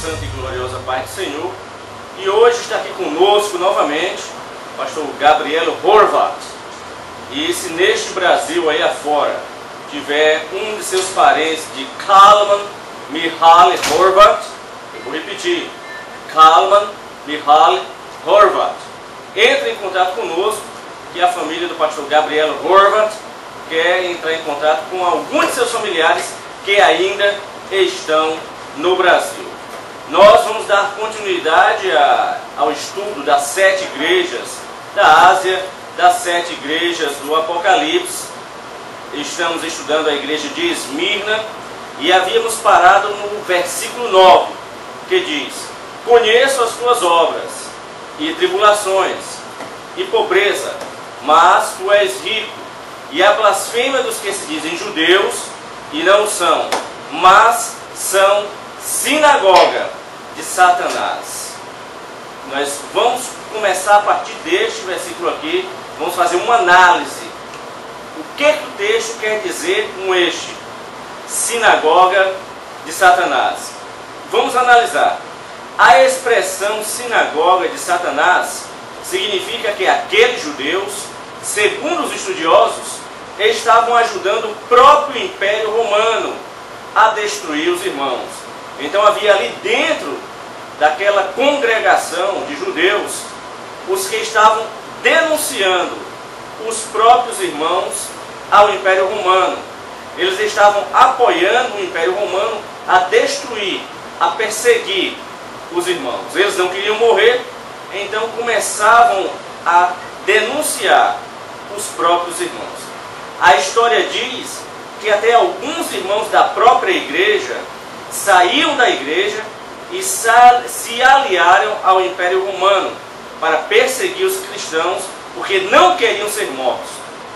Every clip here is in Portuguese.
santa e gloriosa paz do Senhor. E hoje está aqui conosco novamente o pastor Gabriel Horvath. E se neste Brasil aí afora tiver um de seus parentes de Kalman Mihaly Horvath, eu vou repetir, Kalman Mihaly Horvath, entre em contato conosco, que a família do pastor Gabriel Horvath quer entrar em contato com alguns de seus familiares que ainda estão no Brasil. Nós vamos dar continuidade ao estudo das 7 igrejas da Ásia, das 7 igrejas do Apocalipse. Estamos estudando a igreja de Esmirna e havíamos parado no versículo 9, que diz: conheço as tuas obras e tribulações e pobreza, mas tu és rico, e a blasfêmia dos que se dizem judeus e não são, mas são sinagoga de Satanás. Nós vamos começar a partir deste versículo aqui, vamos fazer uma análise. O que o texto quer dizer com este? Sinagoga de Satanás. Vamos analisar. A expressão sinagoga de Satanás significa que aqueles judeus, segundo os estudiosos, estavam ajudando o próprio Império Romano a destruir os irmãos. Então havia ali dentro daquela congregação de judeus os que estavam denunciando os próprios irmãos ao Império Romano. Eles estavam apoiando o Império Romano a destruir, a perseguir os irmãos. Eles não queriam morrer, então começavam a denunciar os próprios irmãos. A história diz que até alguns irmãos da própria igreja saíram da igreja e se aliaram ao Império Romano para perseguir os cristãos, porque não queriam ser mortos.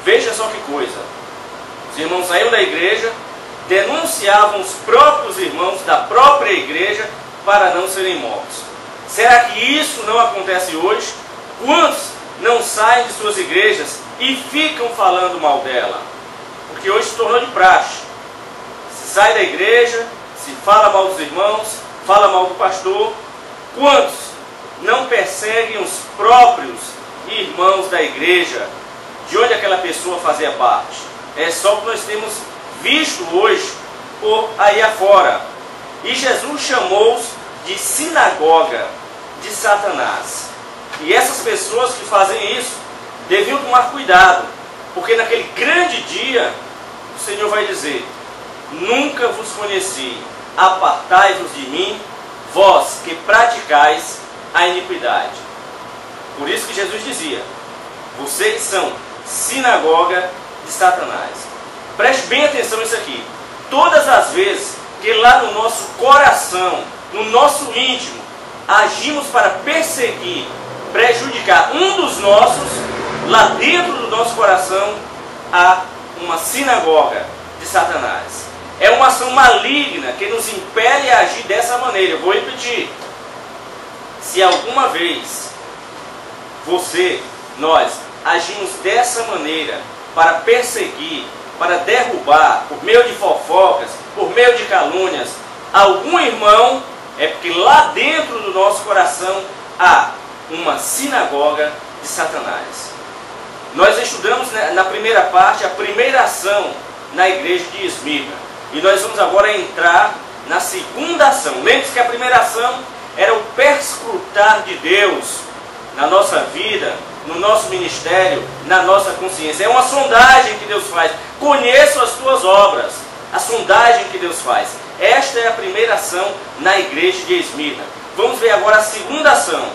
Veja só que coisa. Os irmãos saíram da igreja, denunciavam os próprios irmãos da própria igreja para não serem mortos. Será que isso não acontece hoje? Quantos não saem de suas igrejas e ficam falando mal dela? Porque hoje se tornou de praxe. Se sai da igreja, se fala mal dos irmãos, fala mal do pastor. Quantos não perseguem os próprios irmãos da igreja, de onde aquela pessoa fazia parte? É só o que nós temos visto hoje por aí afora. E Jesus chamou-os de sinagoga de Satanás. E essas pessoas que fazem isso deviam tomar cuidado, porque naquele grande dia o Senhor vai dizer: nunca vos conheci, apartai-vos de mim, vós que praticais a iniquidade. Por isso que Jesus dizia: vocês são sinagoga de Satanás. Preste bem atenção nisso aqui. Todas as vezes que lá no nosso coração, no nosso íntimo, agimos para perseguir, prejudicar um dos nossos, lá dentro do nosso coração há uma sinagoga de Satanás. É uma ação maligna que nos impele a agir dessa maneira. Eu vou repetir. Se alguma vez nós agimos dessa maneira para perseguir, para derrubar, por meio de fofocas, por meio de calúnias, algum irmão, é porque lá dentro do nosso coração há uma sinagoga de Satanás. Nós estudamos na primeira parte a primeira ação na igreja de Esmirna. E nós vamos agora entrar na segunda ação. Lembre-se que a primeira ação era o perscrutar de Deus na nossa vida, no nosso ministério, na nossa consciência. É uma sondagem que Deus faz. Conheço as tuas obras. A sondagem que Deus faz. Esta é a primeira ação na igreja de Esmirna. Vamos ver agora a segunda ação.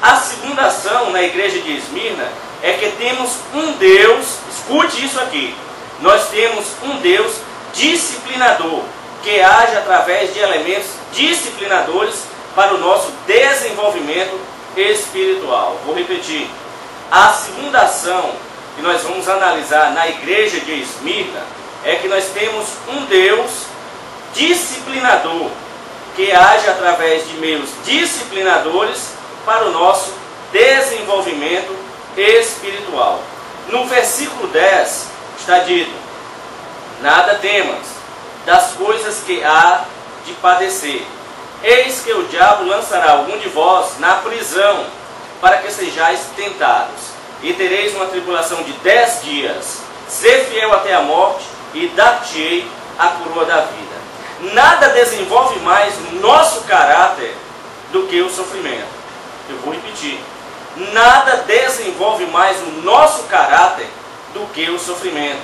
A segunda ação na igreja de Esmirna é que temos um Deus, escute isso aqui, nós temos um Deus disciplinador, que age através de elementos disciplinadores para o nosso desenvolvimento espiritual. Vou repetir. A segunda ação que nós vamos analisar na igreja de Esmirna é que nós temos um Deus disciplinador, que age através de meios disciplinadores para o nosso desenvolvimento espiritual. No versículo 10 está dito: nada temas das coisas que há de padecer. eis que o diabo lançará algum de vós na prisão, para que sejais tentados, e tereis uma tribulação de 10 dias. Sê fiel até a morte, e dar-te-ei a coroa da vida. Nada desenvolve mais o nosso caráter do que o sofrimento. Eu vou repetir. Nada desenvolve mais o nosso caráter do que o sofrimento.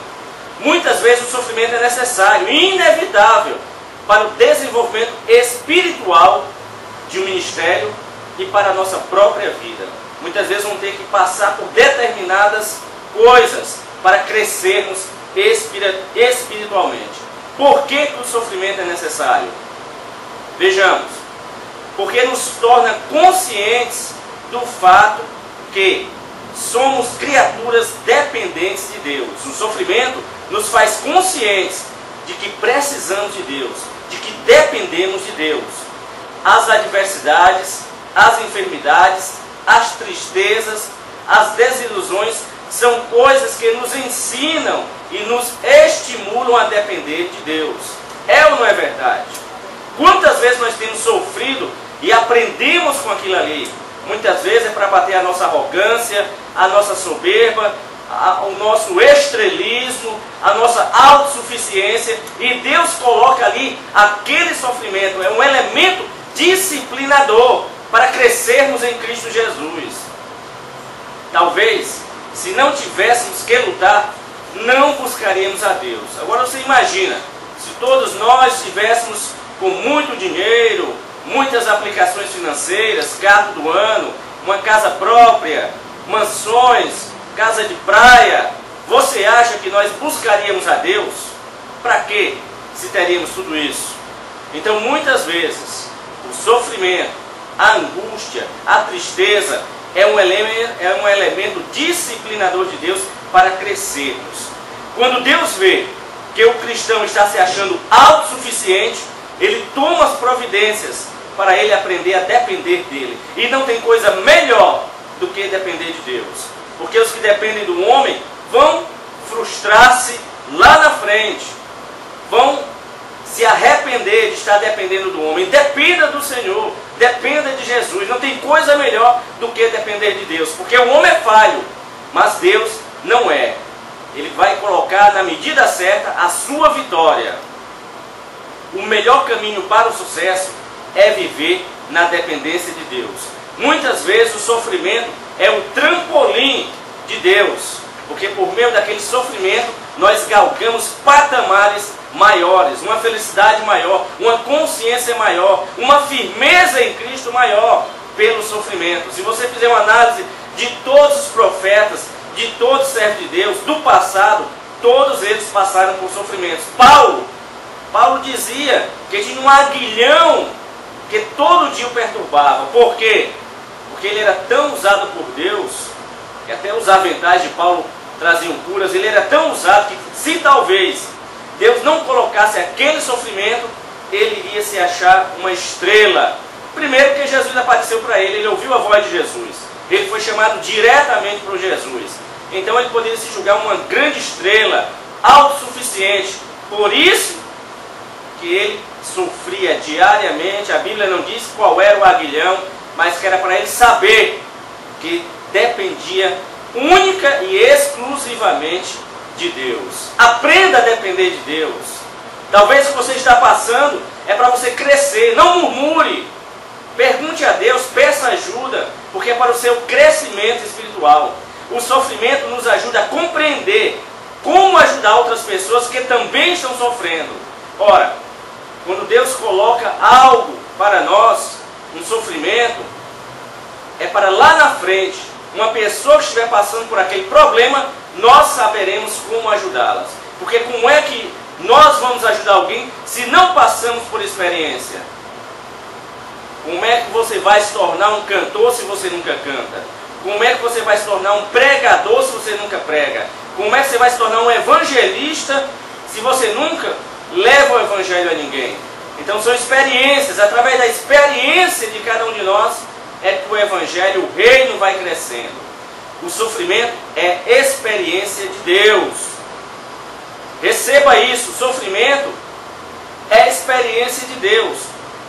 Muitas vezes o sofrimento é necessário, inevitável, para o desenvolvimento espiritual de um ministério e para a nossa própria vida. Muitas vezes vamos ter que passar por determinadas coisas para crescermos espiritualmente. Por que o sofrimento é necessário? Vejamos. Porque nos torna conscientes do fato que somos criaturas dependentes de Deus. O sofrimento nos faz conscientes de que precisamos de Deus, de que dependemos de Deus. As adversidades, as enfermidades, as tristezas, as desilusões são coisas que nos ensinam e nos estimulam a depender de Deus. É ou não é verdade? Quantas vezes nós temos sofrido e aprendemos com aquilo ali? Muitas vezes é para bater a nossa arrogância, a nossa soberba, o nosso estrelismo, a nossa autossuficiência, e Deus coloca ali aquele sofrimento, é um elemento disciplinador para crescermos em Cristo Jesus. Talvez, se não tivéssemos que lutar, não buscaríamos a Deus. Agora você imagina, se todos nós estivéssemos com muito dinheiro, muitas aplicações financeiras, carro do ano, uma casa própria, mansões, casa de praia, você acha que nós buscaríamos a Deus? Para quê, se teríamos tudo isso? Então muitas vezes o sofrimento, a angústia, a tristeza é um elemento disciplinador de Deus para crescermos. Quando Deus vê que o cristão está se achando autossuficiente, Ele toma as providências para ele aprender a depender dele. E não tem coisa melhor do que depender de Deus. Porque os que dependem do homem vão frustrar-se lá na frente. Vão se arrepender de estar dependendo do homem. Dependa do Senhor. Dependa de Jesus. Não tem coisa melhor do que depender de Deus. Porque o homem é falho, mas Deus não é. Ele vai colocar na medida certa a sua vitória. O melhor caminho para o sucesso é viver na dependência de Deus. Muitas vezes o sofrimento é o trampolim de Deus, porque por meio daquele sofrimento nós galgamos patamares maiores, uma felicidade maior, uma consciência maior, uma firmeza em Cristo maior pelo sofrimento. Se você fizer uma análise de todos os profetas, de todos os servos de Deus, do passado, todos eles passaram por sofrimentos. Paulo dizia que tinha um aguilhão que todo dia o perturbava. Por quê? Porque ele era tão usado por Deus, que até os aventais de Paulo traziam curas. Ele era tão usado que, se talvez Deus não colocasse aquele sofrimento, ele iria se achar uma estrela. Primeiro porque Jesus apareceu para ele, ele ouviu a voz de Jesus. Ele foi chamado diretamente por Jesus. Então ele poderia se julgar uma grande estrela, autossuficiente. Por isso que ele sofria diariamente. A Bíblia não diz qual era o aguilhão, mas que era para ele saber que dependia única e exclusivamente de Deus. Aprenda a depender de Deus. Talvez o que você está passando é para você crescer. Não murmure. Pergunte a Deus, peça ajuda, porque é para o seu crescimento espiritual. O sofrimento nos ajuda a compreender como ajudar outras pessoas que também estão sofrendo. Ora, quando Deus coloca algo para nós, um sofrimento, é para lá na frente, uma pessoa que estiver passando por aquele problema, nós saberemos como ajudá-las. Porque como é que nós vamos ajudar alguém se não passamos por experiência? Como é que você vai se tornar um cantor se você nunca canta? Como é que você vai se tornar um pregador se você nunca prega? Como é que você vai se tornar um evangelista se você nunca leva o evangelho a ninguém? Então são experiências. Através da experiência de cada um de nós é que o evangelho, o reino vai crescendo. O sofrimento é experiência de Deus. Receba isso. O sofrimento é experiência de Deus.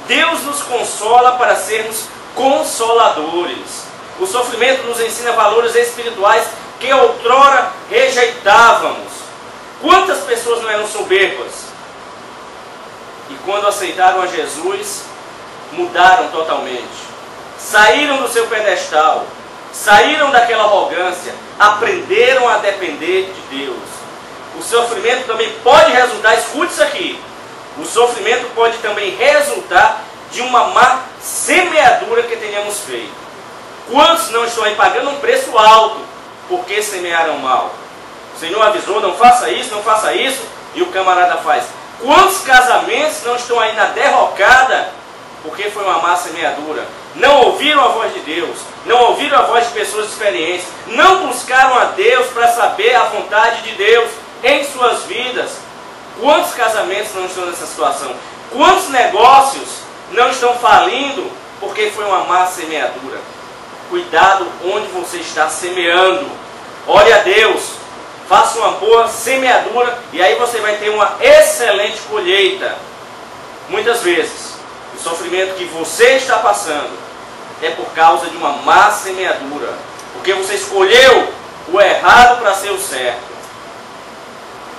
Deus nos consola para sermos consoladores. O sofrimento nos ensina valores espirituais que outrora rejeitávamos. Quantas pessoas não eram soberbas? E quando aceitaram a Jesus, mudaram totalmente. Saíram do seu pedestal, saíram daquela arrogância, aprenderam a depender de Deus. O sofrimento também pode resultar, escute isso aqui, o sofrimento pode também resultar de uma má semeadura que tenhamos feito. Quantos não estão aí pagando um preço alto porque semearam mal? O Senhor avisou, não faça isso, não faça isso, e o camarada faz. Quantos casamentos não estão aí na derrocada porque foi uma má semeadura? Não ouviram a voz de Deus, não ouviram a voz de pessoas experientes, não buscaram a Deus para saber a vontade de Deus em suas vidas. Quantos casamentos não estão nessa situação? Quantos negócios não estão falindo porque foi uma má semeadura? Cuidado onde você está semeando. Ore a Deus, faça uma boa semeadura e aí você vai ter uma excelente colheita. Muitas vezes, o sofrimento que você está passando é por causa de uma má semeadura, porque você escolheu o errado para ser o certo.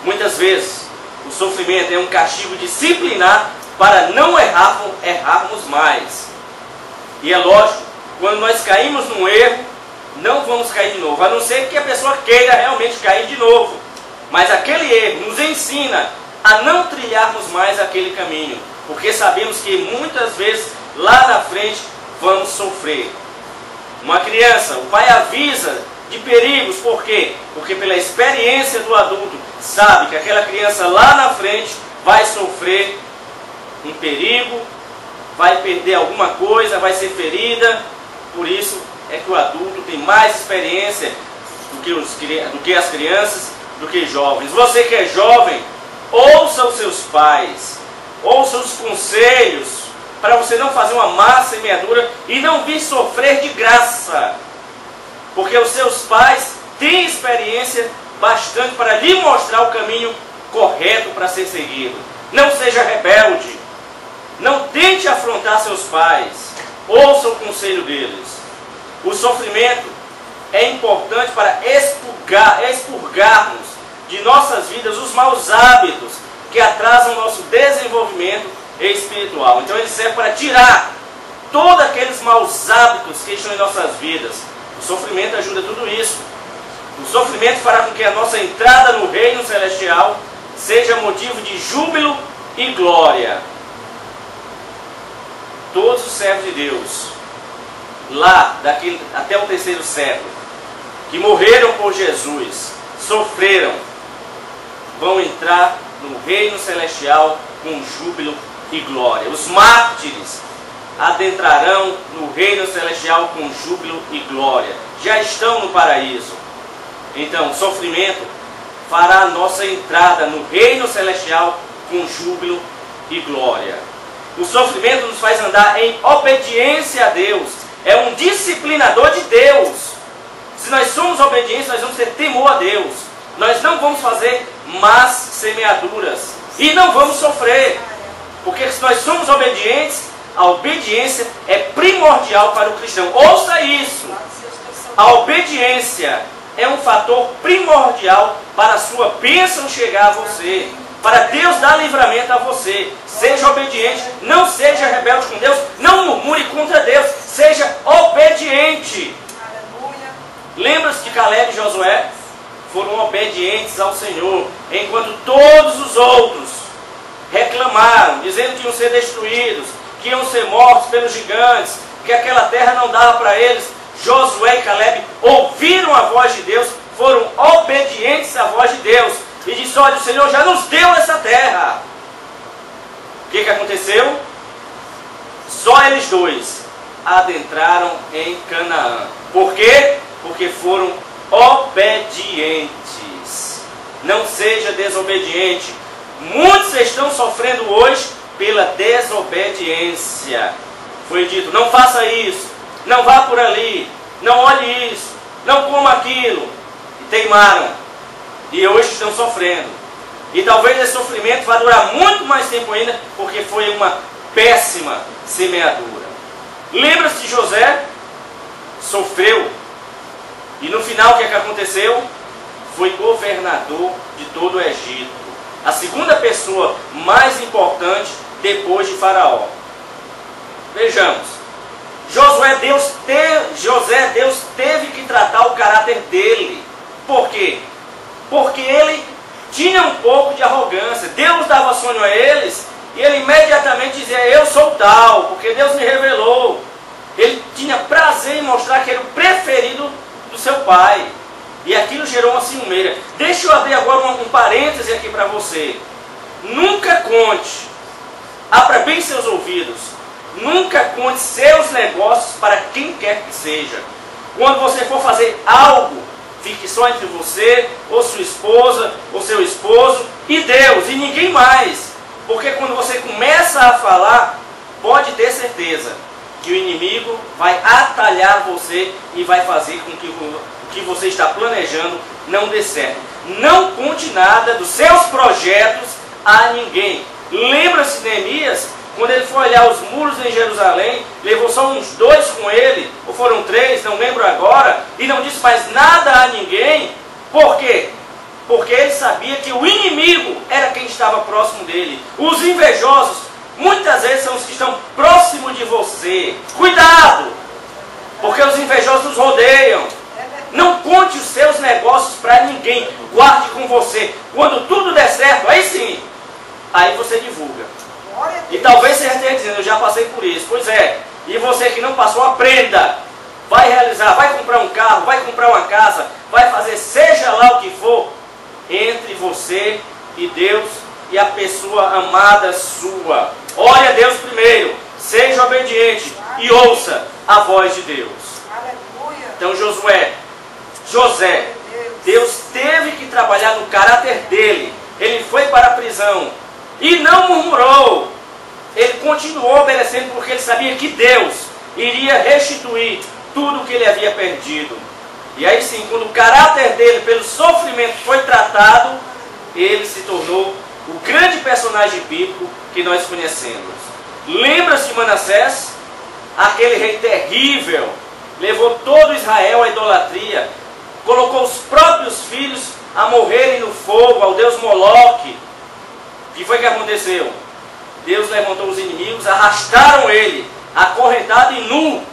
Muitas vezes, o sofrimento é um castigo disciplinar para não errarmos mais. E é lógico, quando nós caímos num erro, não vamos cair de novo, a não ser que a pessoa queira realmente cair de novo. Mas aquele erro nos ensina a não trilharmos mais aquele caminho, porque sabemos que muitas vezes lá na frente vamos sofrer. Uma criança, o pai avisa de perigos, por quê? Porque pela experiência do adulto, sabe que aquela criança lá na frente vai sofrer um perigo, vai perder alguma coisa, vai ser ferida. Por isso é que o adulto tem mais experiência do que as crianças, do que jovens. Você que é jovem, ouça os seus pais, ouça os conselhos, para você não fazer uma má semeadura e não vir sofrer de graça. Porque os seus pais têm experiência bastante para lhe mostrar o caminho correto para ser seguido. Não seja rebelde. Não tente afrontar seus pais. Ouça o conselho deles. O sofrimento é importante para expurgarmos de nossas vidas os maus hábitos que atrasam o nosso desenvolvimento espiritual. Então ele serve para tirar todos aqueles maus hábitos que estão em nossas vidas. O sofrimento ajuda tudo isso. O sofrimento fará com que a nossa entrada no reino celestial seja motivo de júbilo e glória. Todos os servos de Deus, lá até o 3º século, que morreram por Jesus, sofreram, vão entrar no reino celestial com júbilo e glória. Os mártires adentrarão no reino celestial com júbilo e glória. Já estão no paraíso. Então, o sofrimento fará a nossa entrada no reino celestial com júbilo e glória. O sofrimento nos faz andar em obediência a Deus. É um disciplinador de Deus. Se nós somos obedientes, nós vamos ter temor a Deus. Nós não vamos fazer más semeaduras e não vamos sofrer. Porque se nós somos obedientes, a obediência é primordial para o cristão. Ouça isso. A obediência é um fator primordial para a sua bênção chegar a você. Para Deus dar livramento a você. Seja obediente. Não seja rebelde com Deus. Não murmure contra Deus. Seja obediente. Lembra-se de Caleb e Josué? Foram obedientes ao Senhor. Enquanto todos os outros reclamaram, dizendo que iam ser destruídos, que iam ser mortos pelos gigantes, que aquela terra não dava para eles. Josué e Caleb ouviram a voz de Deus, foram obedientes à voz de Deus e disse: olha, o Senhor já nos deu essa terra. O que aconteceu? Só eles dois adentraram em Canaã. Por quê? Porque foram obedientes. Não seja desobediente. Muitos estão sofrendo hoje pela desobediência. Foi dito: não faça isso, não vá por ali, não olhe isso, não coma aquilo. E teimaram. E hoje estão sofrendo. E talvez esse sofrimento vá durar muito mais tempo ainda, porque foi uma péssima semeadura. Lembra-se de José? Sofreu. E no final o que é que aconteceu? Foi governador de todo o Egito. A segunda pessoa mais importante depois de Faraó. Vejamos. José, Deus teve que tratar o caráter dele. Por quê? Porque ele tinha um pouco de arrogância. Deus dava sonho a eles e ele imediatamente dizia: eu sou tal, porque Deus me revelou. Ele tinha prazer em mostrar que era o preferido do seu pai. E aquilo gerou uma ciumeira. Deixa eu abrir agora um parêntese aqui para você. Nunca conte, abra bem seus ouvidos, nunca conte seus negócios para quem quer que seja. Quando você for fazer algo, fique só entre você, ou sua esposa, ou seu esposo, e Deus, e ninguém mais. Porque quando você começa a falar, pode ter certeza que o inimigo vai atalhar você e vai fazer com que o que você está planejando não dê certo. Não conte nada dos seus projetos a ninguém. Lembra-se de Neemias, quando ele foi olhar os muros em Jerusalém, levou só uns 2 com ele, ou foram 3, não lembro agora, e não disse mais nada a ninguém. Por quê? Porque ele sabia que o inimigo era quem estava próximo dele. Os invejosos muitas vezes são os que estão próximos de você. Cuidado! Porque os invejosos nos rodeiam. Não conte os seus negócios para ninguém. Guarde com você. Quando tudo der certo, aí sim, aí você divulga. E talvez você esteja dizendo: eu já passei por isso. Pois é. E você que não passou, aprenda. Vai realizar, vai comprar um carro, vai comprar uma casa, vai fazer seja lá o que for, entre você e Deus e a pessoa amada sua. Ore a Deus primeiro, seja obediente e ouça a voz de Deus. Então José, Deus teve que trabalhar no caráter dele. Ele foi para a prisão e não murmurou. Ele continuou obedecendo porque ele sabia que Deus iria restituir tudo o que ele havia perdido. E aí sim, quando o caráter dele pelo sofrimento foi tratado, ele se tornou o grande personagem bíblico que nós conhecemos. Lembra-se de Manassés? Aquele rei terrível, levou todo Israel à idolatria, colocou os próprios filhos a morrerem no fogo, ao deus Moloque. O que foi que aconteceu? Deus levantou os inimigos, arrastaram ele, acorrentado e nu.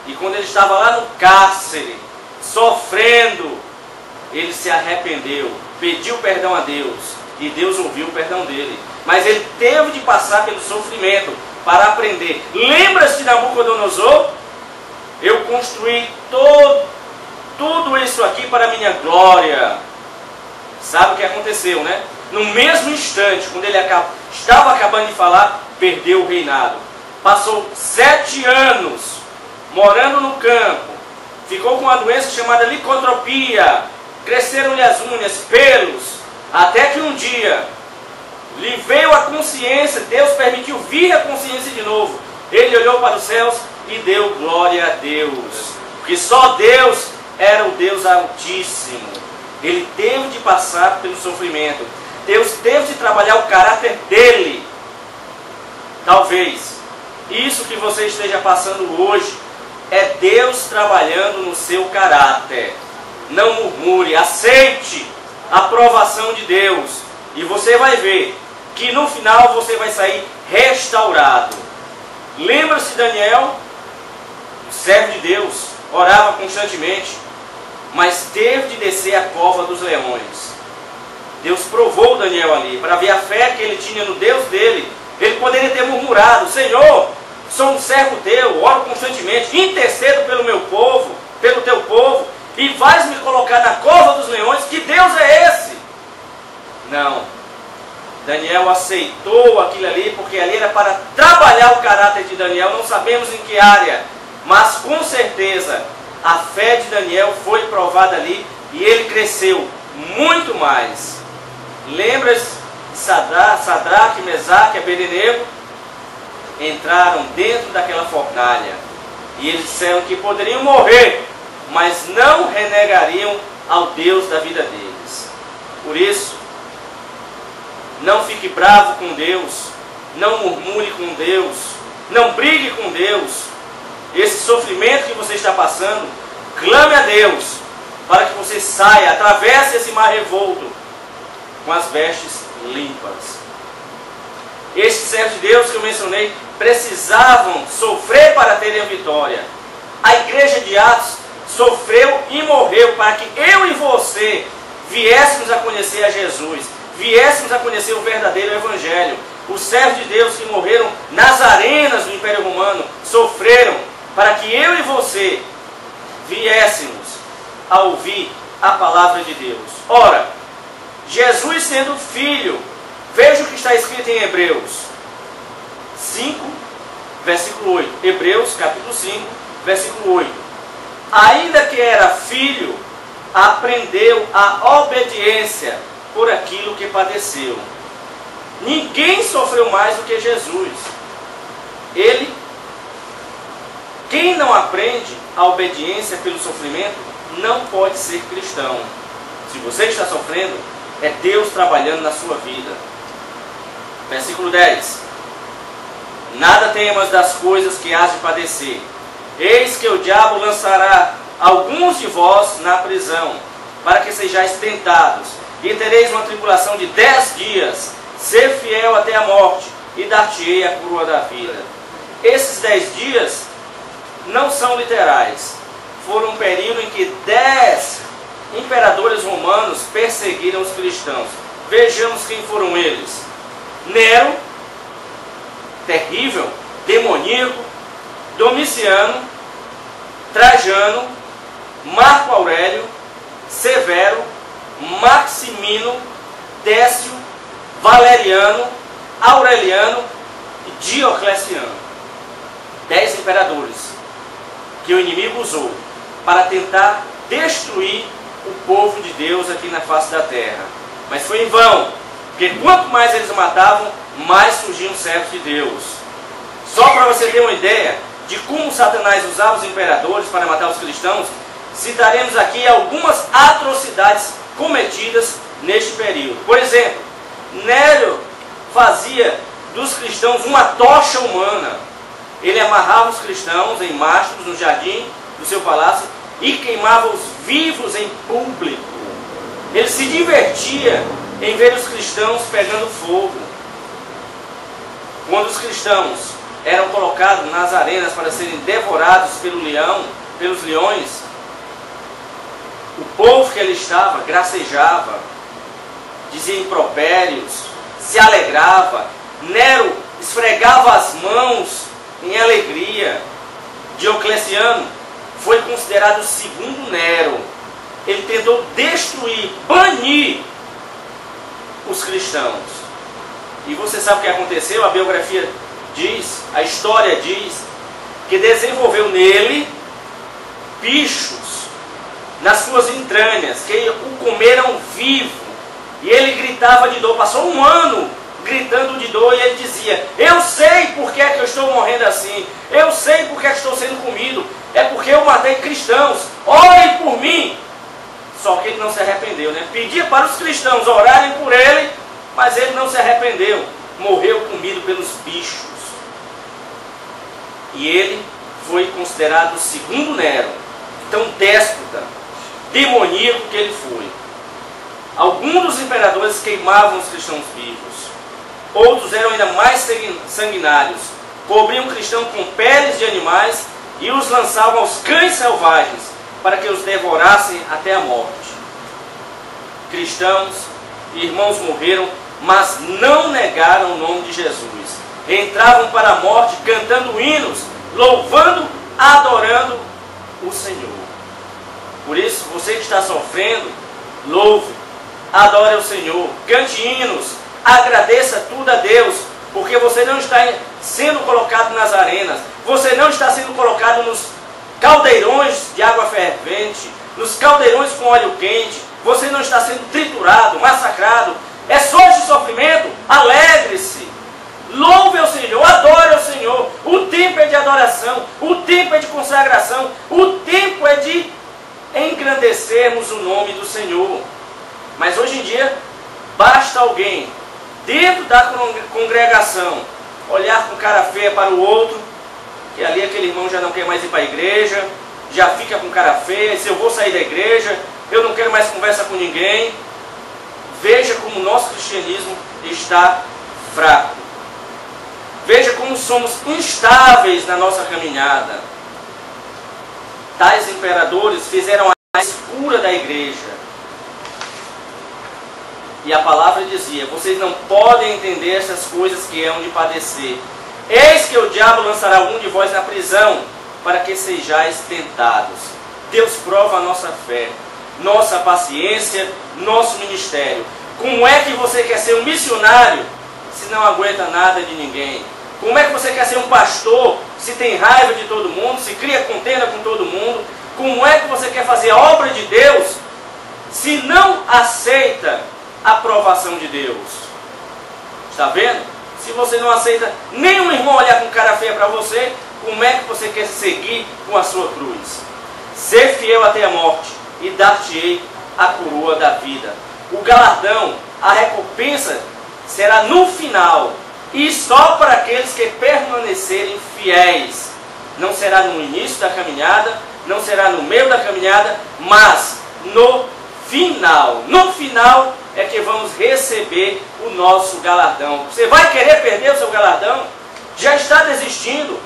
E quando ele estava lá no cárcere, sofrendo, ele se arrependeu, pediu perdão a Deus, e Deus ouviu o perdão dele. Mas ele teve de passar pelo sofrimento para aprender. Lembra-se de Nabucodonosor? Eu construí tudo isso aqui para a minha glória. Sabe o que aconteceu, né? No mesmo instante, quando ele estava acabando de falar, perdeu o reinado. Passou 7 anos morando no campo. Ficou com uma doença chamada licantropia. Cresceram-lhe as unhas, pelos. Até que um dia lhe veio a consciência. Deus permitiu vir a consciência de novo. Ele olhou para os céus e deu glória a Deus. Porque só Deus era o Deus Altíssimo. Ele teve de passar pelo sofrimento. Deus teve de trabalhar o caráter dele. Talvez isso que você esteja passando hoje é Deus trabalhando no seu caráter. Não murmure, aceite a aprovação de Deus. E você vai ver que no final você vai sair restaurado. Lembra-se de Daniel, o servo de Deus, orava constantemente, mas teve de descer a cova dos leões. Deus provou Daniel ali, para ver a fé que ele tinha no Deus dele. Ele poderia ter murmurado: Senhor, sou um servo teu, oro constantemente, intercedo pelo meu povo, pelo teu povo, e vais me colocar na cova dos leões. Que Deus é esse? Não. Daniel aceitou aquilo ali, porque ali era para trabalhar o caráter de Daniel. Não sabemos em que área, mas com certeza a fé de Daniel foi provada ali e ele cresceu muito mais. Lembra-se de Sadraque, Mesaque e Abednego? Entraram dentro daquela fornalha e eles disseram que poderiam morrer, mas não renegariam ao Deus da vida deles. Por isso, não fique bravo com Deus, não murmure com Deus, Não brigue com Deus. Esse sofrimento que você está passando, clame a Deus para que você saia, atravesse esse mar revolto com as vestes limpas. Estes servos de Deus que eu mencionei precisavam sofrer para terem a vitória. A igreja de Atos sofreu e morreu para que eu e você viéssemos a conhecer a Jesus, viéssemos a conhecer o verdadeiro Evangelho. Os servos de Deus que morreram nas arenas do Império Romano sofreram para que eu e você viéssemos a ouvir a palavra de Deus. Ora, Jesus sendo filho, veja o que está escrito em Hebreus 5, versículo 8. Hebreus capítulo 5, versículo 8. Ainda que era filho, aprendeu a obediência por aquilo que padeceu. Ninguém sofreu mais do que Jesus. Quem não aprende a obediência pelo sofrimento, não pode ser cristão. Se você está sofrendo, é Deus trabalhando na sua vida. Versículo 10. Nada temas das coisas que hás de padecer. Eis que o diabo lançará alguns de vós na prisão, para que sejais tentados, e tereis uma tribulação de 10 dias. Ser fiel até a morte, e dar-te-ei a coroa da vida. Esses 10 dias não são literais. Foram um período em que 10 imperadores romanos perseguiram os cristãos. Vejamos quem foram eles. Nero, terrível, demoníaco. Domiciano, Trajano, Marco Aurélio, Severo, Maximino, Décio, Valeriano, Aureliano e Diocleciano. 10 imperadores que o inimigo usou para tentar destruir o povo de Deus aqui na face da terra. Mas foi em vão, porque quanto mais eles matavam, mais surgiam servos de Deus. Só para você ter uma ideia de como Satanás usava os imperadores para matar os cristãos, citaremos aqui algumas atrocidades cometidas neste período. Por exemplo, Nero fazia dos cristãos uma tocha humana. Ele amarrava os cristãos em mastros no jardim do seu palácio e queimava os vivos em público. Ele se divertia em ver os cristãos pegando fogo. Quando os cristãos eram colocados nas arenas para serem devorados pelos leões, o povo que ali estava gracejava, dizia impropérios, se alegrava. Nero esfregava as mãos em alegria. Diocleciano foi considerado o segundo Nero. Ele tentou destruir, banir os cristãos. E você sabe o que aconteceu? A biografia diz, a história diz, que desenvolveu nele bichos nas suas entranhas, que o comeram vivo. E ele gritava de dor. Passou um ano gritando de dor e ele dizia: eu sei por que é que eu estou morrendo assim, eu sei por que é que estou sendo comido, é porque eu matei cristãos, orem por mim. Só que ele não se arrependeu, né? Pedia para os cristãos orarem por ele, mas ele não se arrependeu, morreu comido pelos bichos. E ele foi considerado o segundo Nero, tão déspota, demoníaco que ele foi. Alguns dos imperadores queimavam os cristãos vivos. Outros eram ainda mais sanguinários. Cobriam o cristão com peles de animais e os lançavam aos cães selvagens para que os devorassem até a morte. Cristãos e irmãos morreram, mas não negaram o nome de Jesus. Entravam para a morte cantando hinos, louvando, adorando o Senhor. Por isso, você que está sofrendo, louve, adore o Senhor, cante hinos, agradeça tudo a Deus, porque você não está sendo colocado nas arenas, você não está sendo colocado nos caldeirões de água fervente, nos caldeirões com óleo quente, você não está sendo triturado, massacrado. É só esse sofrimento. Alegre-se, louve ao Senhor, adore ao Senhor. O tempo é de adoração, o tempo é de consagração, o tempo é de engrandecermos o nome do Senhor. Mas hoje em dia, basta alguém dentro da congregação olhar com cara feia para o outro, que ali aquele irmão já não quer mais ir para a igreja, já fica com cara feia, se eu vou sair da igreja, eu não quero mais conversa com ninguém. Veja como o nosso cristianismo está fraco. Veja como somos instáveis na nossa caminhada. Tais imperadores fizeram a escura da igreja. E a palavra dizia: vocês não podem entender essas coisas que hão de padecer. Eis que o diabo lançará algum de vós na prisão, para que sejais tentados. Deus prova a nossa fé, nossa paciência, nosso ministério. Como é que você quer ser um missionário se não aguenta nada de ninguém? Como é que você quer ser um pastor se tem raiva de todo mundo, se cria contenda com todo mundo? Como é que você quer fazer a obra de Deus se não aceita a aprovação de Deus? Está vendo? Se você não aceita nenhum irmão olhar com cara feia para você, como é que você quer seguir com a sua cruz? Ser fiel até a morte e dar-te-ei a coroa da vida. O galardão, a recompensa será no final, e só para aqueles que permanecerem fiéis. Não será no início da caminhada, não será no meio da caminhada, mas no final. No final é que vamos receber o nosso galardão. Você vai querer perder o seu galardão? Já está desistindo?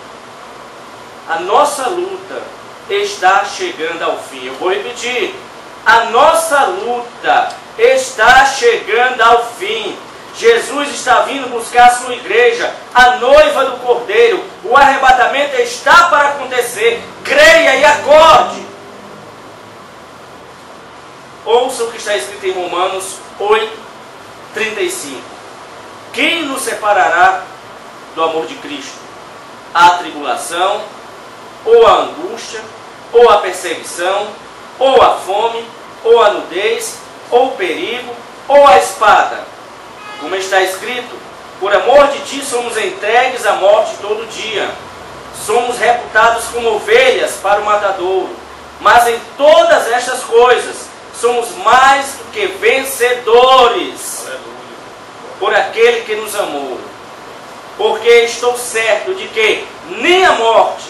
A nossa luta está chegando ao fim. Eu vou repetir. A nossa luta está chegando ao fim. Jesus está vindo buscar a sua igreja, a noiva do Cordeiro. O arrebatamento está para acontecer. Creia e acorde. Ouça o que está escrito em Romanos 8:35. Quem nos separará do amor de Cristo? A tribulação, ou a angústia, ou a perseguição, ou a fome, ou a nudez, ou o perigo, ou a espada. Como está escrito: por amor de ti somos entregues à morte todo dia. Somos reputados como ovelhas para o matadouro. Mas em todas estas coisas somos mais do que vencedores. Aleluia. Por aquele que nos amou. Porque estou certo de que nem a morte,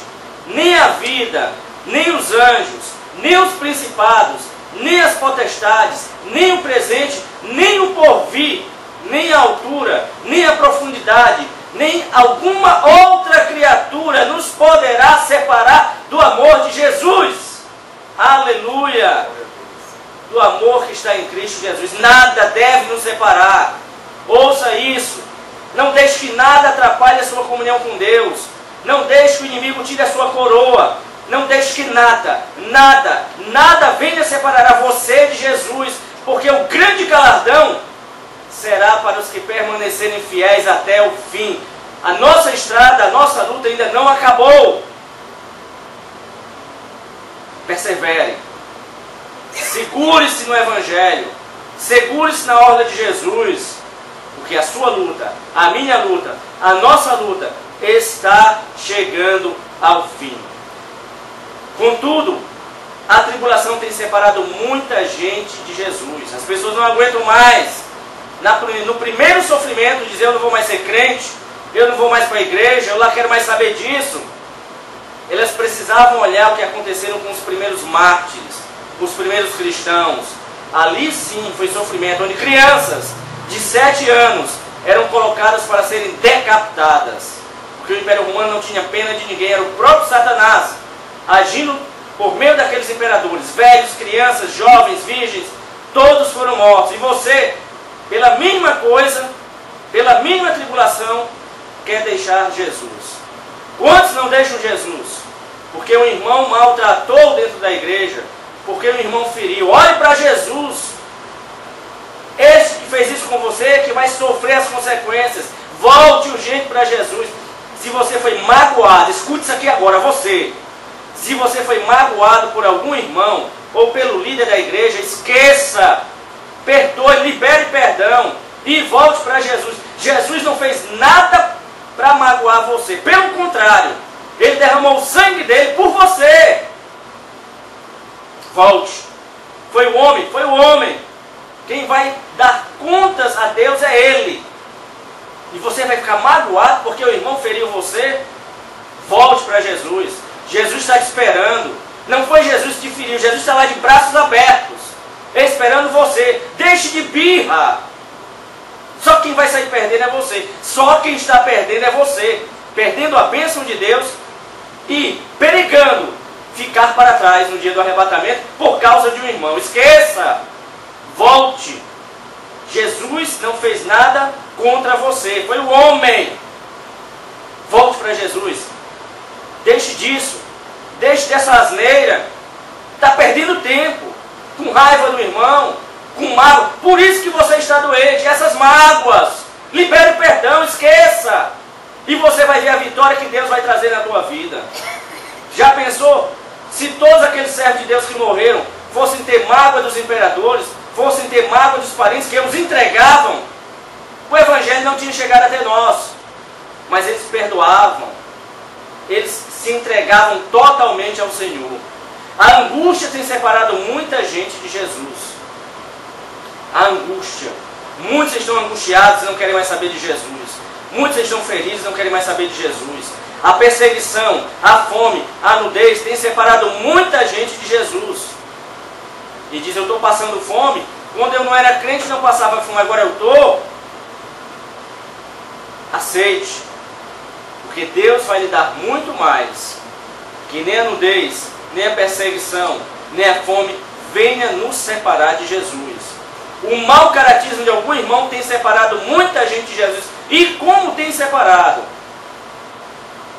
nem a vida, nem os anjos, nem os principados, nem as potestades, nem o presente, nem o porvir, nem a altura, nem a profundidade, nem alguma outra criatura nos poderá separar do amor de Jesus. Aleluia! Do amor que está em Cristo Jesus. Nada deve nos separar. Ouça isso. Não deixe que nada atrapalhe a sua comunhão com Deus. Não deixe que o inimigo tire a sua coroa. Não deixe que nada venha separar você de Jesus. Porque o grande galardão será para os que permanecerem fiéis até o fim. A nossa estrada, a nossa luta ainda não acabou. Persevere. Segure-se no Evangelho. Segure-se na ordem de Jesus. Porque a sua luta, a minha luta, a nossa luta está chegando ao fim. Contudo, a tribulação tem separado muita gente de Jesus. As pessoas não aguentam mais. No primeiro sofrimento, dizer: eu não vou mais ser crente, eu não vou mais para a igreja, eu não quero mais saber disso. Elas precisavam olhar o que aconteceram com os primeiros mártires, os primeiros cristãos. Ali sim foi sofrimento, onde crianças de 7 anos eram colocadas para serem decapitadas. Porque o Império Romano não tinha pena de ninguém, era o próprio Satanás agindo por meio daqueles imperadores. Velhos, crianças, jovens, virgens, todos foram mortos. E você, pela mínima coisa, pela mínima tribulação, quer deixar Jesus. Quantos não deixam Jesus? Porque um irmão maltratou dentro da igreja, porque um irmão feriu. Olhe para Jesus. Esse que fez isso com você, que vai sofrer as consequências. Volte urgente para Jesus. Se você foi magoado, escute isso aqui agora, você. Se você foi magoado por algum irmão ou pelo líder da igreja, esqueça. Perdoe, libere perdão e volte para Jesus. Jesus não fez nada para magoar você. Pelo contrário, Ele derramou o sangue dele por você. Volte. Foi o homem. Quem vai dar contas a Deus é Ele. e você vai ficar magoado porque o irmão feriu você, volte para Jesus. Jesus está te esperando. Não foi Jesus que te feriu, Jesus está lá de braços abertos, esperando você. Deixe de birra. Só quem vai sair perdendo é você. Só quem está perdendo é você. Perdendo a bênção de Deus e perigando ficar para trás no dia do arrebatamento por causa de um irmão. Esqueça. Volte. Jesus não fez nada contra você. Foi o homem. Volte para Jesus. Deixe disso. Deixe dessa asneira. Está perdendo tempo. Com raiva do irmão. Com mágoa. Por isso que você está doente. Essas mágoas. Libere o perdão. Esqueça. E você vai ver a vitória que Deus vai trazer na tua vida. Já pensou? Se todos aqueles servos de Deus que morreram fossem ter mágoa dos imperadores, fossem ter mágoa dos parentes que os entregavam, o Evangelho não tinha chegado até nós. Mas eles perdoavam. Eles se entregavam totalmente ao Senhor. A angústia tem separado muita gente de Jesus. A angústia. Muitos estão angustiados e não querem mais saber de Jesus. Muitos estão felizes e não querem mais saber de Jesus. A perseguição, a fome, a nudez tem separado muita gente de Jesus. E diz, eu estou passando fome. Quando eu não era crente não passava fome, agora eu estou. Aceite. Porque Deus vai lhe dar muito mais. Que nem a nudez, nem a perseguição, nem a fome venha nos separar de Jesus. O mau caratismo de algum irmão tem separado muita gente de Jesus. E como tem separado?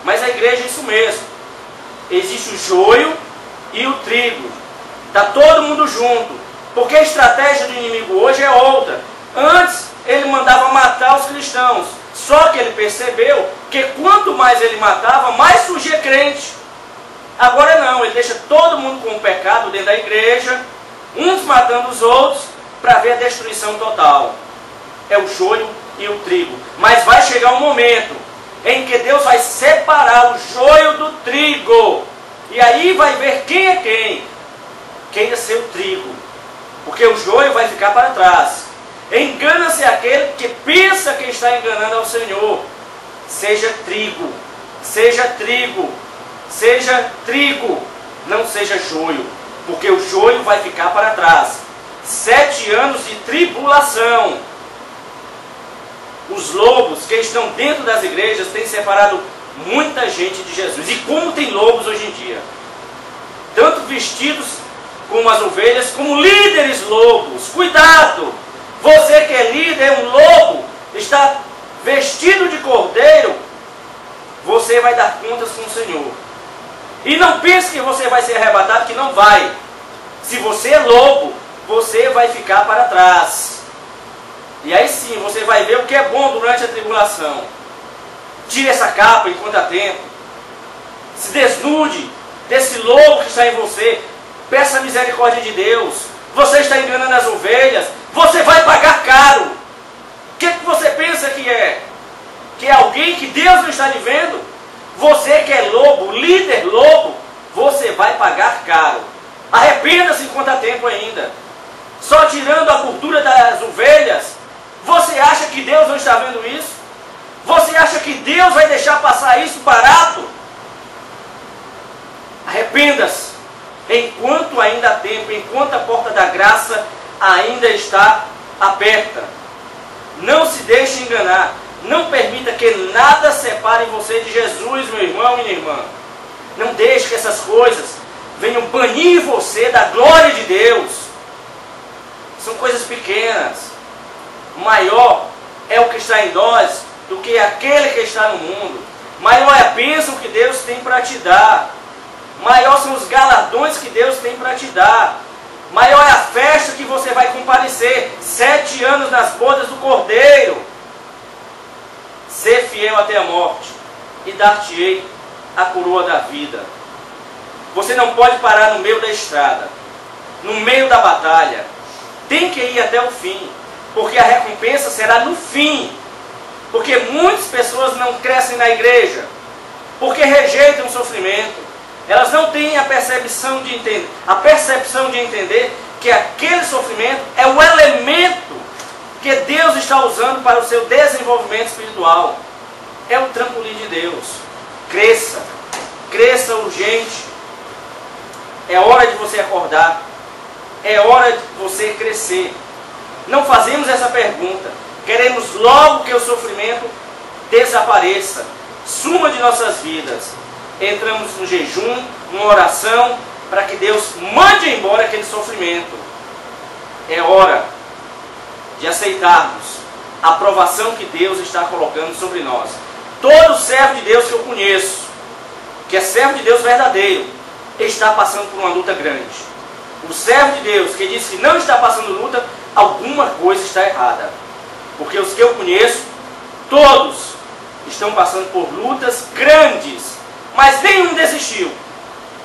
Mas a igreja é isso mesmo. Existe o joio e o trigo. Está todo mundo junto. Porque a estratégia do inimigo hoje é outra. Antes ele mandava matar os cristãos. Só que ele percebeu que quanto mais ele matava, mais surgia crente. Agora não, ele deixa todo mundo com o pecado dentro da igreja, uns matando os outros, para ver a destruição total. É o joio e o trigo. Mas vai chegar um momento em que Deus vai separar o joio do trigo. E aí vai ver quem é quem. Queira ser o trigo. Porque o joio vai ficar para trás. Engana-se aquele que pensa que está enganando ao Senhor. Seja trigo. Seja trigo. Seja trigo. Não seja joio. Porque o joio vai ficar para trás. 7 anos de tribulação. Os lobos que estão dentro das igrejas têm separado muita gente de Jesus. E como tem lobos hoje em dia? Tanto vestidos como as ovelhas, como líderes lobos. Cuidado! Você que é líder, é um lobo, está vestido de cordeiro, você vai dar contas com o Senhor. E não pense que você vai ser arrebatado, que não vai. Se você é lobo, você vai ficar para trás. E aí sim, você vai ver o que é bom durante a tribulação. Tire essa capa enquanto há tempo. Se desnude desse lobo que está em você. Peça a misericórdia de Deus. Você está enganando as ovelhas. Você vai pagar caro. O que você pensa que é? Que é alguém que Deus não está lhe vendo? Você que é lobo, líder lobo, você vai pagar caro. Arrependa-se enquanto há tempo ainda. Só tirando a gordura das ovelhas, você acha que Deus não está vendo isso? Você acha que Deus vai deixar passar isso barato? Arrependa-se. Enquanto ainda há tempo, enquanto a porta da graça ainda está aberta. Não se deixe enganar. Não permita que nada separe você de Jesus, meu irmão e minha irmã. Não deixe que essas coisas venham banir você da glória de Deus. São coisas pequenas. Maior é o que está em nós do que aquele que está no mundo. Maior é a bênção que Deus tem para te dar. Maior são os galardões que Deus tem para te dar. Maior é a festa que você vai comparecer. 7 anos nas bodas do Cordeiro. Ser fiel até a morte, e dar-te-ei a coroa da vida. Você não pode parar no meio da estrada, no meio da batalha. Tem que ir até o fim, porque a recompensa será no fim. Porque muitas pessoas não crescem na igreja, porque rejeitam o sofrimento. Elas não têm a percepção de entender que aquele sofrimento é o elemento que Deus está usando para o seu desenvolvimento espiritual. É o trampolim de Deus. Cresça. Cresça urgente. É hora de você acordar. É hora de você crescer. Não fazemos essa pergunta. Queremos logo que o sofrimento desapareça, suma de nossas vidas. Entramos no jejum, numa oração, para que Deus mande embora aquele sofrimento. É hora de aceitarmos a aprovação que Deus está colocando sobre nós. Todo servo de Deus que eu conheço, que é servo de Deus verdadeiro, está passando por uma luta grande. O servo de Deus que diz que não está passando luta, alguma coisa está errada. Porque os que eu conheço, todos estão passando por lutas grandes, mas nenhum desistiu.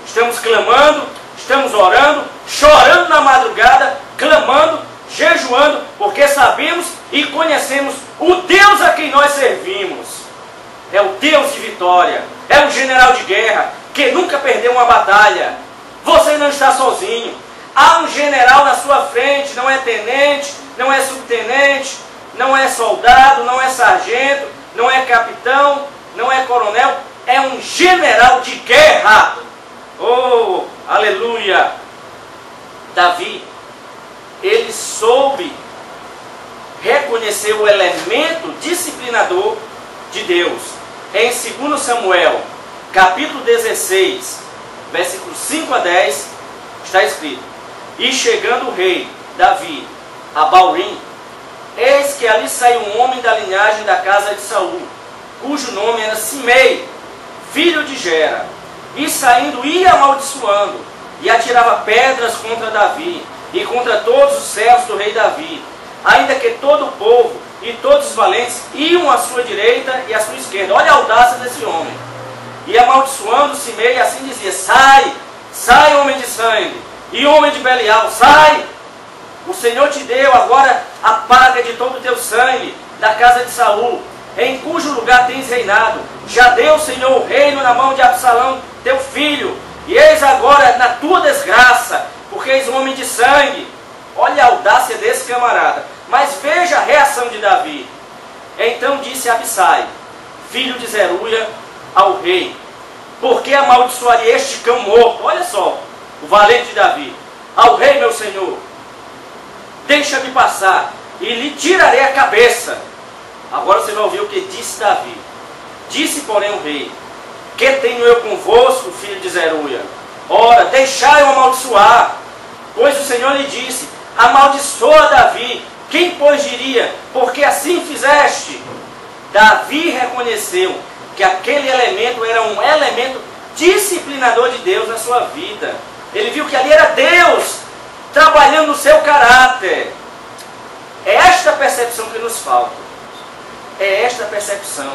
Estamos clamando, estamos orando, chorando na madrugada, clamando, jejuando, porque sabemos e conhecemos o Deus a quem nós servimos. É o Deus de vitória, é o general de guerra, que nunca perdeu uma batalha. Você não está sozinho. Há um general na sua frente, não é tenente, não é subtenente, não é soldado, não é sargento, não é capitão, não é coronel, é um general de guerra. Oh, aleluia! Davi, ele soube reconhecer o elemento disciplinador de Deus. Em 2 Samuel, capítulo 16, versículos 5 a 10, está escrito: E chegando o rei Davi a Baurim, eis que ali saiu um homem da linhagem da casa de Saul, cujo nome era Simei, filho de Gera, e saindo ia amaldiçoando, e atirava pedras contra Davi, e contra todos os servos do rei Davi, ainda que todo o povo e todos os valentes iam à sua direita e à sua esquerda. Olha a audácia desse homem. E amaldiçoando Simei, assim dizia: Sai, sai, homem de sangue, e homem de Belial, sai! O Senhor te deu agora a paga de todo o teu sangue da casa de Saul, em cujo lugar tens reinado. Já deu o Senhor o reino na mão de Absalão, teu filho, e eis agora na tua desgraça, porque és um homem de sangue. Olha a audácia desse camarada. Mas veja a reação de Davi. Então disse Abissai, filho de Zeruia, ao rei: Por que amaldiçoaria este cão morto? Olha só, o valente de Davi. Ao rei, meu senhor, deixa-me passar, e lhe tirarei a cabeça. Agora você vai ouvir o que disse Davi. Disse, porém, o rei: Que tenho eu convosco, filho de Zeruia? Ora, deixai-o amaldiçoar. Pois o Senhor lhe disse: Amaldiçoa Davi. Quem, pois, diria: Porque assim fizeste? Davi reconheceu que aquele elemento era um elemento disciplinador de Deus na sua vida. Ele viu que ali era Deus trabalhando no seu caráter. É esta percepção que nos falta. É esta percepção.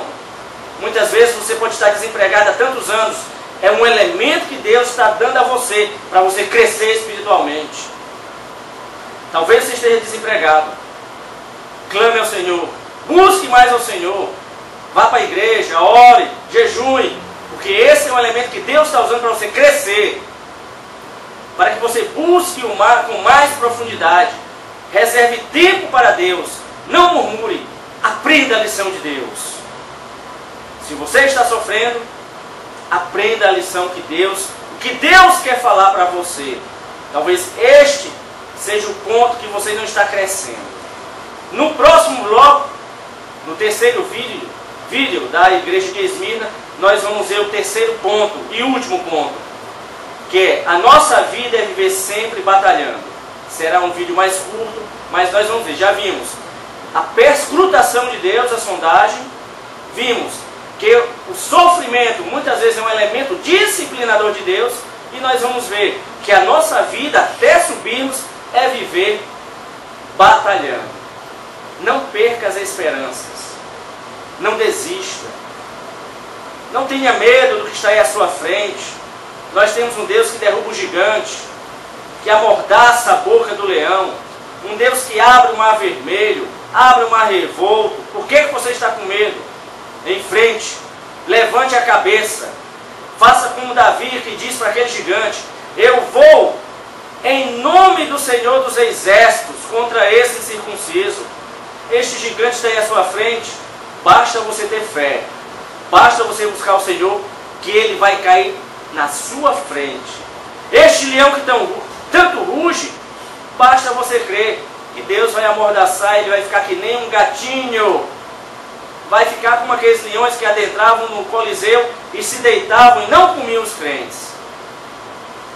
Muitas vezes você pode estar desempregado há tantos anos. É um elemento que Deus está dando a você, para você crescer espiritualmente. Talvez você esteja desempregado. Clame ao Senhor. Busque mais ao Senhor. Vá para a igreja, ore, jejue. Porque esse é um elemento que Deus está usando para você crescer. Para que você busque o mar com mais profundidade. Reserve tempo para Deus. Não murmure. Aprenda a lição de Deus. Se você está sofrendo, aprenda a lição que Deus, o que Deus quer falar para você. Talvez este seja o ponto que você não está crescendo. No próximo bloco, no terceiro vídeo da igreja de Esmirna, nós vamos ver o terceiro ponto e último ponto, que é: a nossa vida é viver sempre batalhando. Será um vídeo mais curto, mas nós vamos ver. Já vimos a perscrutação de Deus, a sondagem. Vimos que o sofrimento muitas vezes é um elemento disciplinador de Deus. E nós vamos ver que a nossa vida, até subirmos, é viver batalhando. Não perca as esperanças. Não desista. Não tenha medo do que está aí à sua frente. Nós temos um Deus que derruba o gigante, que amordaça a boca do leão. Um Deus que abre o mar vermelho, abre o mar revolto. Por que você está com medo? Em frente. Levante a cabeça. Faça como Davi, que diz para aquele gigante: Eu vou em nome do Senhor dos Exércitos contra esse incircunciso. este gigante está aí à sua frente, basta você ter fé, basta você buscar o Senhor, que Ele vai cair na sua frente. Este leão que tanto ruge, basta você crer que Deus vai amordaçar, ele vai ficar que nem um gatinho, vai ficar como aqueles leões que adentravam no Coliseu e se deitavam e não comiam os crentes.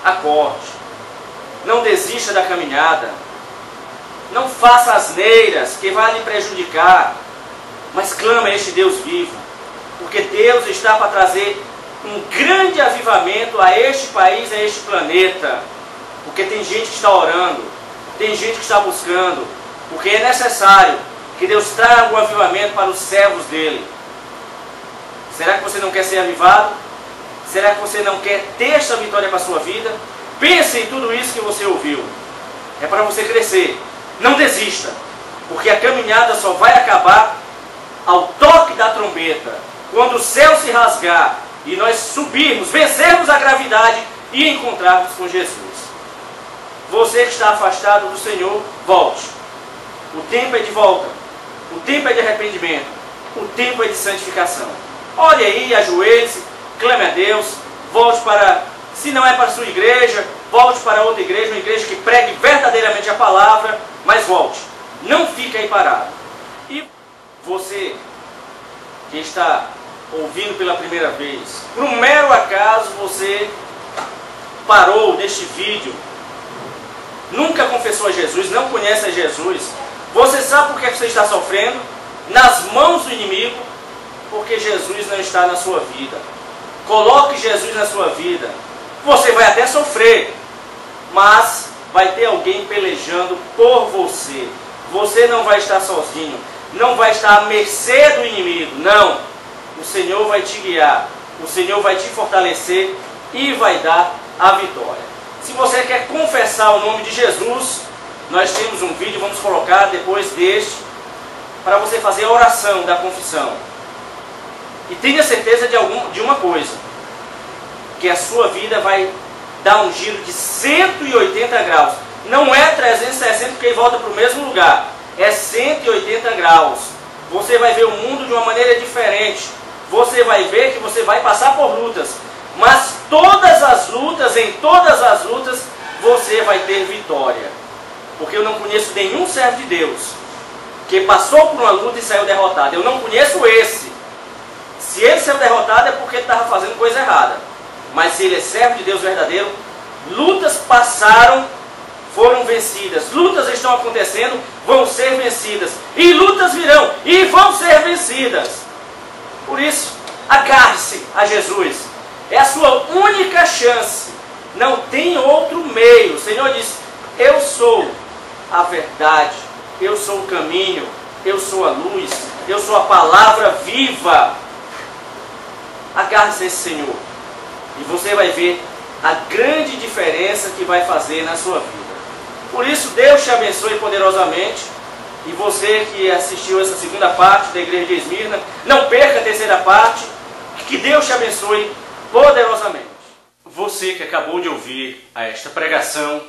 Acorde, não desista da caminhada, não faça asneiras que vai lhe prejudicar, mas clama a este Deus vivo, porque Deus está para trazer um grande avivamento a este país, a este planeta, porque tem gente que está orando, tem gente que está buscando, porque é necessário que Deus traga um avivamento para os servos dele. Será que você não quer ser avivado? Será que você não quer ter esta vitória para a sua vida? Pense em tudo isso que você ouviu. É para você crescer. Não desista, porque a caminhada só vai acabar ao toque da trombeta, quando o céu se rasgar e nós subirmos, vencermos a gravidade e encontrarmos com Jesus. Você que está afastado do Senhor, volte. O tempo é de volta. O tempo é de arrependimento. O tempo é de santificação. Ore aí, ajoelhe-se, clame a Deus. Volte para, se não é para a sua igreja, volte para outra igreja, uma igreja que pregue verdadeiramente a palavra, mas volte. Não fique aí parado. E você que está ouvindo pela primeira vez, por um mero acaso você parou neste vídeo, nunca confessou a Jesus, não conhece a Jesus, você sabe por que você está sofrendo? Nas mãos do inimigo, porque Jesus não está na sua vida. Coloque Jesus na sua vida. Você vai até sofrer, mas vai ter alguém pelejando por você. Você não vai estar sozinho, não vai estar à mercê do inimigo, não. O Senhor vai te guiar, o Senhor vai te fortalecer e vai dar a vitória. Se você quer confessar o nome de Jesus, nós temos um vídeo, vamos colocar depois deste, para você fazer a oração da confissão. E tenha certeza de uma coisa, que a sua vida vai dar um giro de 180 graus. Não é 360 porque volta para o mesmo lugar, é 180 graus. Você vai ver o mundo de uma maneira diferente. Você vai ver que você vai passar por lutas, mas todas as lutas, em todas as lutas, você vai ter vitória. Porque eu não conheço nenhum servo de Deus que passou por uma luta e saiu derrotado. Eu não conheço esse. Se ele saiu derrotado é porque ele estava fazendo coisa errada. Mas se ele é servo de Deus verdadeiro, lutas passaram, foram vencidas. Lutas estão acontecendo, vão ser vencidas. E lutas virão e vão ser vencidas. Por isso, agarre-se a Jesus. É a sua única chance. Não tem outro meio. O Senhor diz: eu sou a verdade, eu sou o caminho, eu sou a luz, eu sou a palavra viva. Agarre-se a esse Senhor e você vai ver a grande diferença que vai fazer na sua vida. Por isso, Deus te abençoe poderosamente. E você que assistiu essa segunda parte da igreja de Esmirna, não perca a terceira parte. Que Deus te abençoe poderosamente. Você que acabou de ouvir esta pregação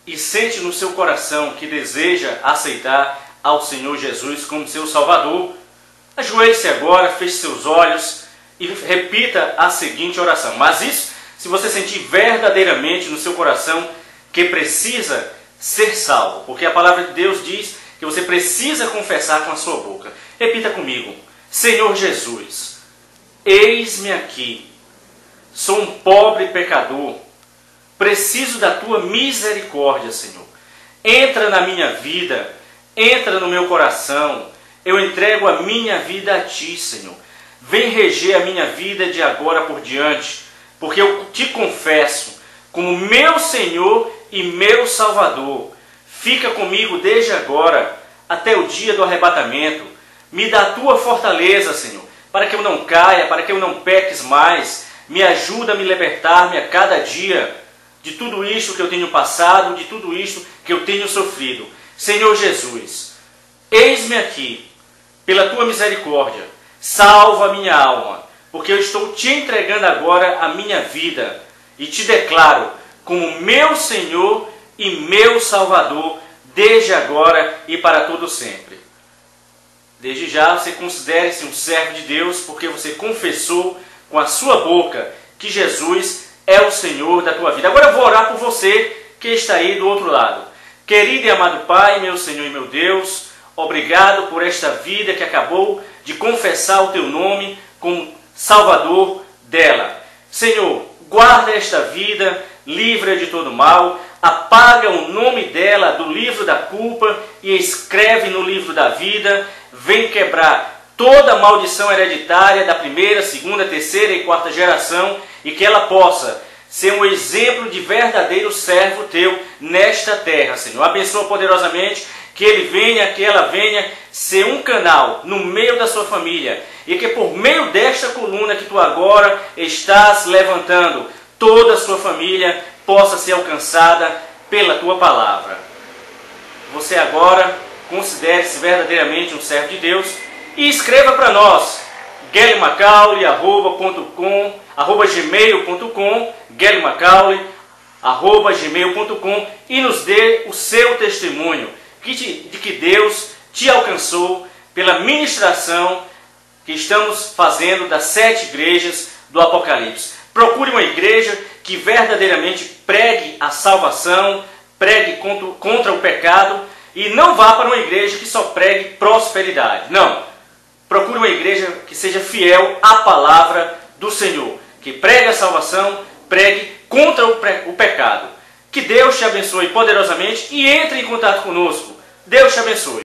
e sente no seu coração que deseja aceitar ao Senhor Jesus como seu Salvador, ajoelhe-se agora, feche seus olhos e repita a seguinte oração. Mas isso, se você sentir verdadeiramente no seu coração que precisa ser salvo, porque a palavra de Deus diz que você precisa confessar com a sua boca. Repita comigo: Senhor Jesus, eis-me aqui. Sou um pobre pecador. Preciso da tua misericórdia, Senhor. Entra na minha vida, entra no meu coração. Eu entrego a minha vida a ti, Senhor. Vem reger a minha vida de agora por diante, porque eu te confesso como meu Senhor e meu Salvador. Fica comigo desde agora até o dia do arrebatamento. Me dá a tua fortaleza, Senhor, para que eu não caia, para que eu não peques mais. Me ajuda a me libertar-me a cada dia de tudo isto que eu tenho passado, de tudo isto que eu tenho sofrido. Senhor Jesus, eis-me aqui, pela tua misericórdia, salva a minha alma, porque eu estou te entregando agora a minha vida e te declaro como meu Senhor e meu Salvador, desde agora e para todo sempre. Desde já você considere-se um servo de Deus, porque você confessou com a sua boca que Jesus é o Senhor da tua vida. Agora eu vou orar por você que está aí do outro lado. Querido e amado Pai, meu Senhor e meu Deus, obrigado por esta vida que acabou de confessar o teu nome como Salvador dela. Senhor, guarda esta vida, livra de todo mal, apaga o nome dela do livro da culpa e escreve no livro da vida. Vem quebrar toda a maldição hereditária da primeira, segunda, terceira e quarta geração e que ela possa ser um exemplo de verdadeiro servo teu nesta terra, Senhor. Abençoa poderosamente que ele venha, que ela venha ser um canal no meio da sua família e que por meio desta coluna que tu agora estás levantando, toda a sua família possa ser alcançada pela tua palavra. Você agora considere-se verdadeiramente um servo de Deus e escreva para nós guelymacaulay@gmail.com, guelymacaulay@gmail.com, e nos dê o seu testemunho de que Deus te alcançou pela ministração que estamos fazendo das 7 igrejas do Apocalipse. Procure uma igreja que verdadeiramente pregue a salvação, pregue contra o pecado, e não vá para uma igreja que só pregue prosperidade. Não. Procure uma igreja que seja fiel à palavra do Senhor, que pregue a salvação, pregue contra o pecado. Que Deus te abençoe poderosamente e entre em contato conosco. Deus te abençoe.